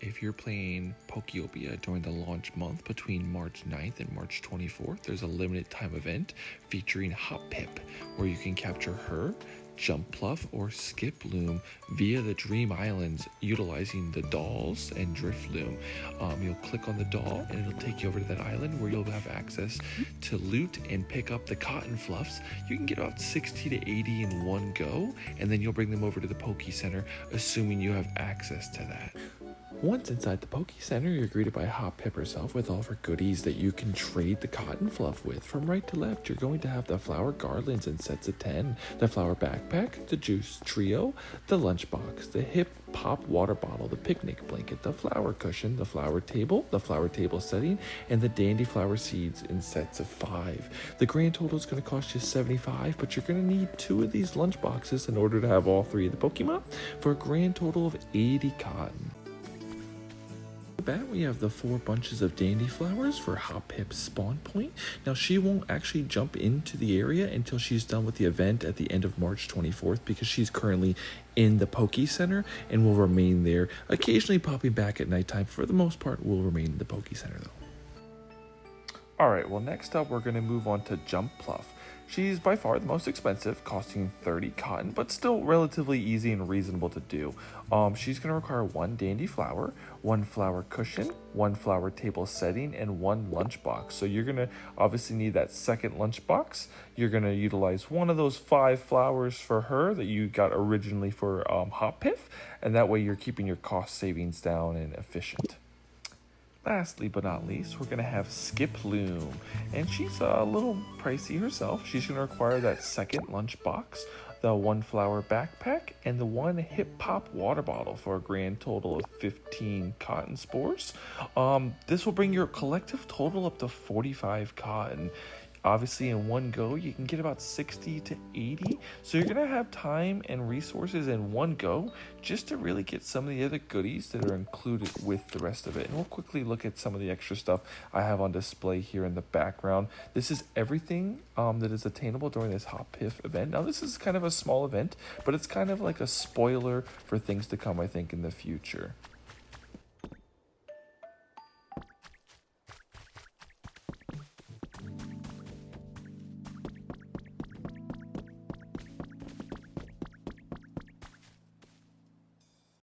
If you're playing Pokeopia during the launch month between March 9th and March 24th, there's a limited time event featuring Hoppip, where you can capture her, Jumpluff, or Skiploom via the Dream Islands utilizing the dolls and Drifloom. You'll click on the doll and it'll take you over to that island where you'll have access to loot and pick up the cotton fluffs. You can get about 60 to 80 in one go, and then you'll bring them over to the Poke Center, assuming you have access to that. Once inside the Poke Center, you're greeted by Hoppip herself with all of her goodies that you can trade the cotton fluff with. From right to left, you're going to have the flower garlands in sets of 10, the flower backpack, the juice trio, the lunchbox, the hip pop water bottle, the picnic blanket, the flower cushion, the flower table setting, and the dandy flower seeds in sets of 5. The grand total is going to cost you $75, but you're going to need 2 of these lunchboxes in order to have all 3 of the Pokemon for a grand total of 80 cotton. Bat, we have the 4 bunches of dandy flowers for Hoppip's spawn point. Now, she won't actually jump into the area until she's done with the event at the end of March 24th because she's currently in the Poke Center and will remain there, occasionally popping back at nighttime. For the most part, will remain in the Poke Center though. Alright, well next up we're going to move on to Jumpluff. She's by far the most expensive, costing 30 cotton, but still relatively easy and reasonable to do. She's going to require 1 dandy flower, 1 flower cushion, 1 flower table setting, and 1 lunchbox. So you're going to obviously need that second lunchbox. You're going to utilize one of those 5 flowers for her that you got originally for Hoppip, and that way you're keeping your cost savings down and efficient. Lastly but not least, we're going to have Skiploom, and she's a little pricey herself. She's going to require that second lunchbox, the 1 flower backpack, and the 1 hip pop water bottle for a grand total of 15 cotton spores. This will bring your collective total up to 45 cotton. Obviously, in one go, you can get about 60 to 80. So you're going to have time and resources in one go just to really get some of the other goodies that are included with the rest of it. And we'll quickly look at some of the extra stuff I have on display here in the background. This is everything that is attainable during this Hoppip event. Now, this is kind of a small event, but it's kind of like a spoiler for things to come, I think, in the future.